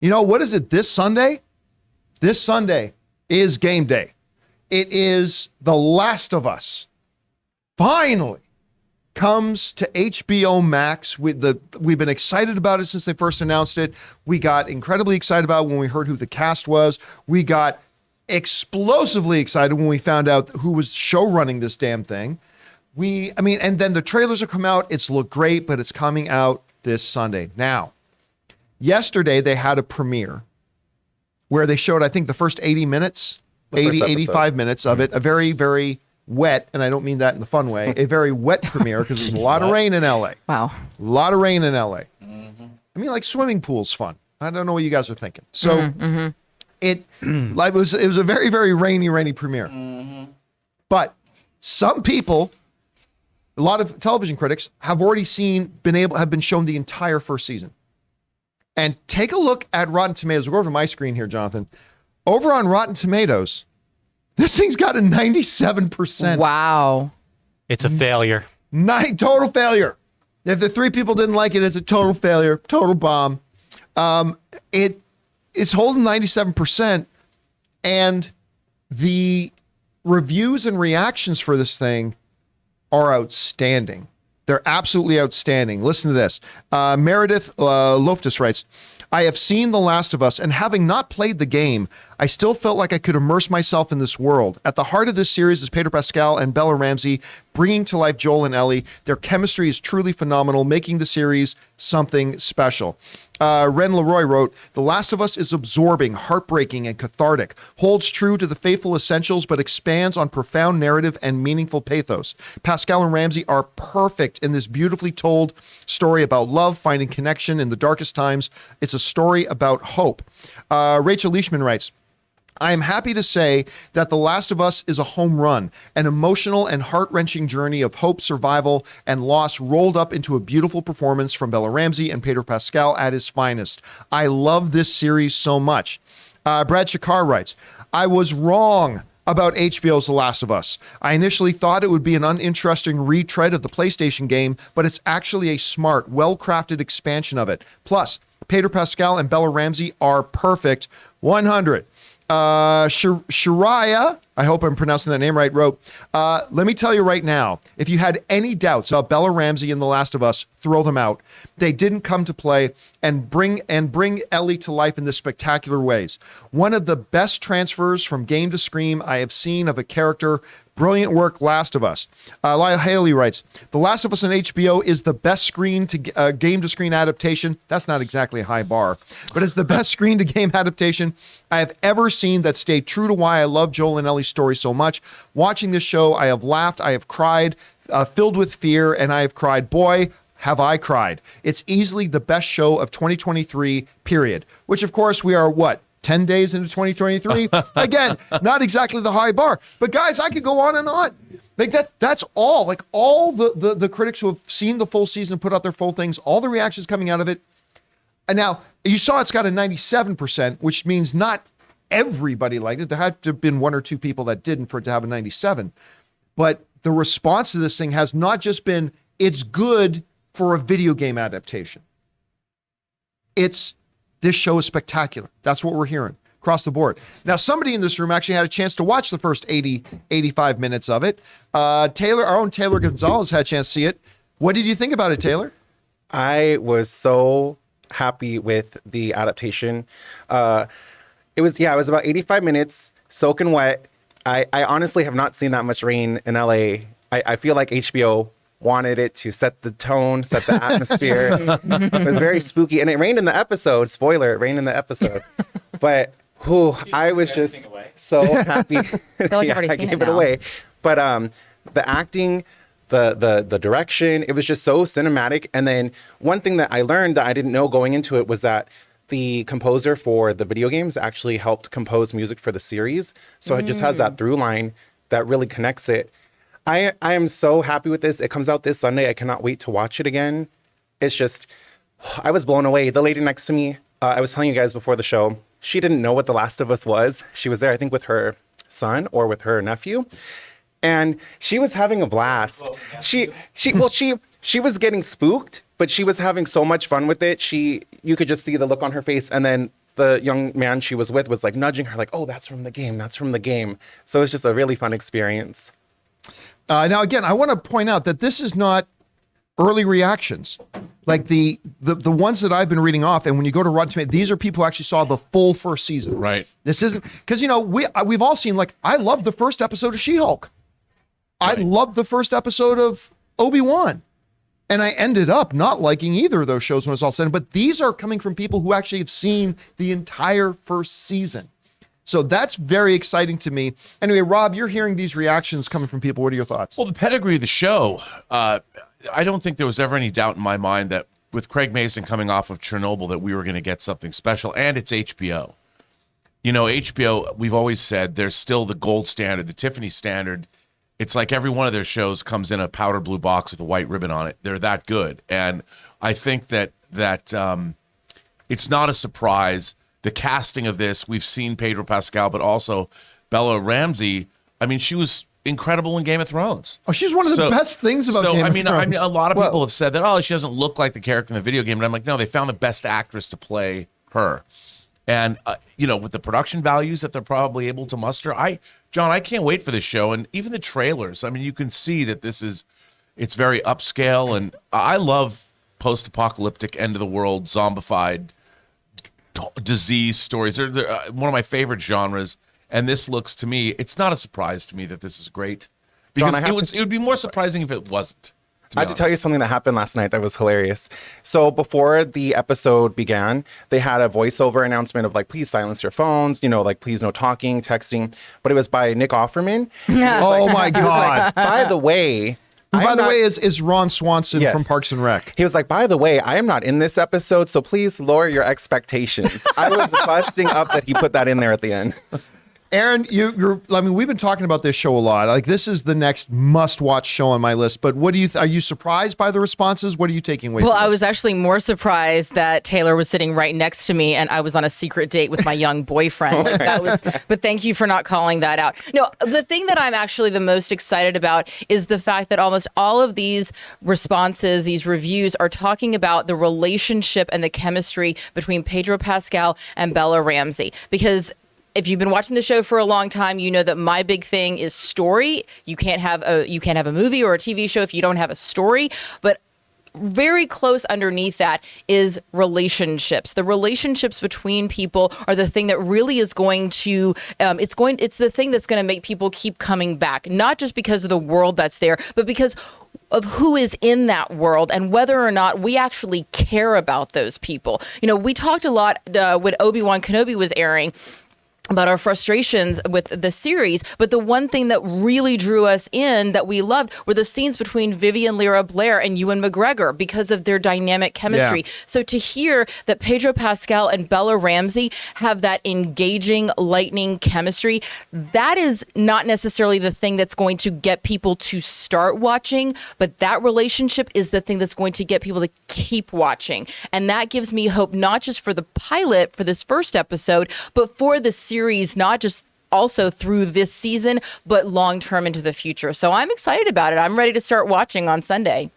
You know, what is it this Sunday? This Sunday is game day. It is The Last of Us. Finally comes to HBO Max. We've been excited about it since they first announced it. We got incredibly excited about it when we heard who the cast was. We got explosively excited when we found out who was show running this damn thing. And then the trailers have come out. It's looked great, but it's coming out this Sunday. Now, yesterday they had a premiere where they showed, I think, the first 80 minutes, 85 minutes of it. A very, very wet, and I don't mean that in the fun way, a very wet premiere because there's a lot of rain in LA. Wow. A lot of rain in LA. Mm-hmm. I mean, like swimming pool's fun. I don't know what you guys are thinking. So it was a very, very rainy premiere. Mm-hmm. But some people, a lot of television critics have already have been shown the entire first season. And take a look at Rotten Tomatoes. We'll go over to my screen here, Jonathan. Over on Rotten Tomatoes, this thing's got a 97%. Wow. It's a failure. Total failure. If the 3 people didn't like it, it's a total failure, total bomb. It is holding 97%, and the reviews and reactions for this thing are outstanding. They're absolutely outstanding. Listen to this. Meredith Loftus writes, I have seen The Last of Us, and having not played the game, I still felt like I could immerse myself in this world. At the heart of this series is Pedro Pascal and Bella Ramsey bringing to life Joel and Ellie. Their chemistry is truly phenomenal, making the series something special. Ren Leroy wrote, The Last of Us is absorbing, heartbreaking, and cathartic, holds true to the faithful essentials, but expands on profound narrative and meaningful pathos. Pascal and Ramsey are perfect in this beautifully told story about love, finding connection in the darkest times. It's a story about hope. Rachel Leishman writes, I am happy to say that The Last of Us is a home run, an emotional and heart-wrenching journey of hope, survival, and loss rolled up into a beautiful performance from Bella Ramsey and Pedro Pascal at his finest. I love this series so much. Brad Shakar writes, I was wrong about HBO's The Last of Us. I initially thought it would be an uninteresting retread of the PlayStation game, but it's actually a smart, well-crafted expansion of it. Plus, Pedro Pascal and Bella Ramsey are perfect. 100. Shariah, I hope I'm pronouncing that name right, wrote, let me tell you right now, if you had any doubts about Bella Ramsey and The Last of Us, throw them out. They didn't come to play and bring Ellie to life in this spectacular ways. One of the best transfers from game to screen I have seen of a character. Brilliant work, Last of Us. Lyle Haley writes, The Last of Us on HBO is the best game to screen adaptation. That's not exactly a high bar, but it's the best screen to game adaptation I have ever seen that stayed true to why I love Joel and Ellie's story so much. Watching this show, I have laughed, I have cried, filled with fear, and I have cried. Boy, have I cried. It's easily the best show of 2023, period. Which, of course, we are, 10 days into 2023? Again, not exactly the high bar. But guys, I could go on and on. Like that's all. Like all the critics who have seen the full season, put out their full things, all the reactions coming out of it. And now, you saw it's got a 97%, which means not everybody liked it. There had to have been 1 or 2 people that didn't for it to have a 97. But the response to this thing has not just been, it's good for a video game adaptation. This show is spectacular. That's what we're hearing across the board. Now, somebody in this room actually had a chance to watch the first 85 minutes of it. Taylor, our own Taylor Gonzalez had a chance to see it. What did you think about it, Taylor? I was so happy with the adaptation. It was about 85 minutes, soaking wet. I honestly have not seen that much rain in LA. I feel like HBO wanted it to set the tone, set the atmosphere. It was very spooky. And it rained in the episode. Spoiler, it rained in the episode. But I was just so happy. I feel like I gave it away. But the acting, the direction, it was just so cinematic. And then one thing that I learned that I didn't know going into it was that the composer for the video games actually helped compose music for the series. So it just has that through line that really connects it. I am so happy with this. It comes out this Sunday. I cannot wait to watch it again. It's just, I was blown away. The lady next to me, I was telling you guys before the show, she didn't know what The Last of Us was. She was there, I think, with her son or with her nephew. And she was having a blast. She was getting spooked, but she was having so much fun with it. You could just see the look on her face. And then the young man she was with was like nudging her, like, oh, that's from the game. That's from the game. So it's just a really fun experience. Now, again, I want to point out that this is not early reactions. Like the ones that I've been reading off, and when you go to Rotten Tomatoes, these are people who actually saw the full first season. Right. This isn't, because, you know, we've all seen, like, I love the first episode of She-Hulk. I loved the first episode of Obi-Wan. And I ended up not liking either of those shows when it was all said. But these are coming from people who actually have seen the entire first season. So that's very exciting to me. Anyway, Rob, you're hearing these reactions coming from people. What are your thoughts? Well, the pedigree of the show, I don't think there was ever any doubt in my mind that with Craig Mason coming off of Chernobyl that we were going to get something special, and it's HBO. You know, HBO, we've always said they're still the gold standard, the Tiffany standard. It's like every one of their shows comes in a powder blue box with a white ribbon on it. They're that good. And I think that it's not a surprise. The casting of this, we've seen Pedro Pascal, but also Bella Ramsey. I mean, she was incredible in Game of Thrones. Oh, she's one of the best things about Game of Thrones. I mean, a lot of people have said that, she doesn't look like the character in the video game. And I'm like, no, they found the best actress to play her. And, with the production values that they're probably able to muster, John, I can't wait for this show. And even the trailers, I mean, you can see that it's very upscale. And I love post-apocalyptic, end-of-the-world, zombified, disease stories. They're one of my favorite genres. And this looks, to me, it's not a surprise to me that this is great. Because John, it would be more surprising if it wasn't. I have to tell you something that happened last night that was hilarious. So before the episode began, they had a voiceover announcement of like, please silence your phones, please no talking, texting. But it was by Nick Offerman. Yeah. Oh my God. By the way... Who, by the way, is Ron Swanson from Parks and Rec. He was like, by the way, I am not in this episode, so please lower your expectations. I was busting up that he put that in there at the end. Aaron, we've been talking about this show a lot. Like, this is the next must-watch show on my list. But what do you? Are you surprised by the responses? What are you taking away? Well, from this? I was actually more surprised that Taylor was sitting right next to me, and I was on a secret date with my young boyfriend. But thank you for not calling that out. No, the thing that I'm actually the most excited about is the fact that almost all of these responses, these reviews, are talking about the relationship and the chemistry between Pedro Pascal and Bella Ramsey, because if you've been watching the show for a long time, you know that my big thing is story. You can't have a movie or a TV show if you don't have a story. But very close underneath that is relationships. The relationships between people are the thing that really is going to, it's the thing that's going to make people keep coming back, not just because of the world that's there, but because of who is in that world and whether or not we actually care about those people. We talked a lot when Obi-Wan Kenobi was airing about our frustrations with the series, but the one thing that really drew us in that we loved were the scenes between Vivian Lyra Blair and Ewan McGregor because of their dynamic chemistry. Yeah. So to hear that Pedro Pascal and Bella Ramsey have that engaging, lightning chemistry, that is not necessarily the thing that's going to get people to start watching, but that relationship is the thing that's going to get people to keep watching. And that gives me hope, not just for the pilot, for this first episode, but for the series, not just also through this season, but long-term into the future. So I'm excited about it. I'm ready to start watching on Sunday.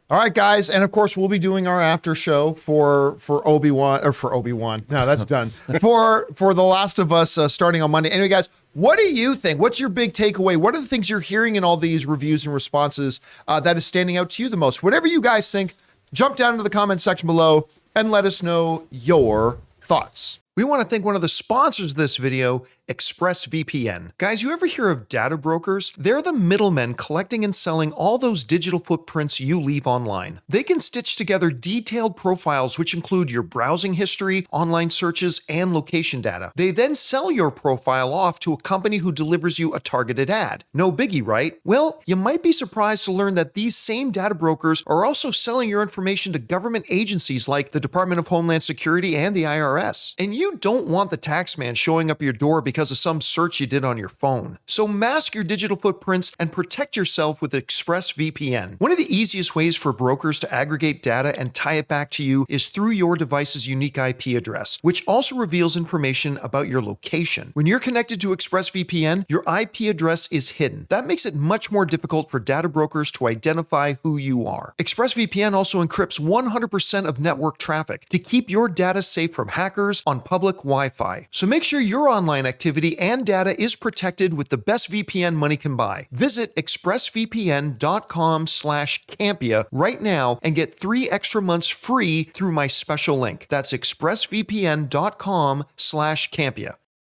All right, guys. And of course, we'll be doing our after show for Obi-Wan, or for Obi-Wan. No, that's done. For The Last of Us starting on Monday. Anyway, guys, what do you think? What's your big takeaway? What are the things you're hearing in all these reviews and responses that is standing out to you the most? Whatever you guys think, jump down into the comment section below and let us know your thoughts. We want to thank one of the sponsors of this video, ExpressVPN. Guys, you ever hear of data brokers? They're the middlemen collecting and selling all those digital footprints you leave online. They can stitch together detailed profiles which include your browsing history, online searches, and location data. They then sell your profile off to a company who delivers you a targeted ad. No biggie, right? Well, you might be surprised to learn that these same data brokers are also selling your information to government agencies like the Department of Homeland Security and the IRS. And you don't want the tax man showing up your door because of some search you did on your phone. So mask your digital footprints and protect yourself with ExpressVPN. One of the easiest ways for brokers to aggregate data and tie it back to you is through your device's unique IP address, which also reveals information about your location. When you're connected to ExpressVPN, your IP address is hidden. That makes it much more difficult for data brokers to identify who you are. ExpressVPN also encrypts 100% of network traffic to keep your data safe from hackers on public public Wi-Fi. So make sure your online activity and data is protected with the best VPN money can buy. Visit expressvpn.com/Campea right now and get 3 extra months free through my special link. That's expressvpn.com/Campea.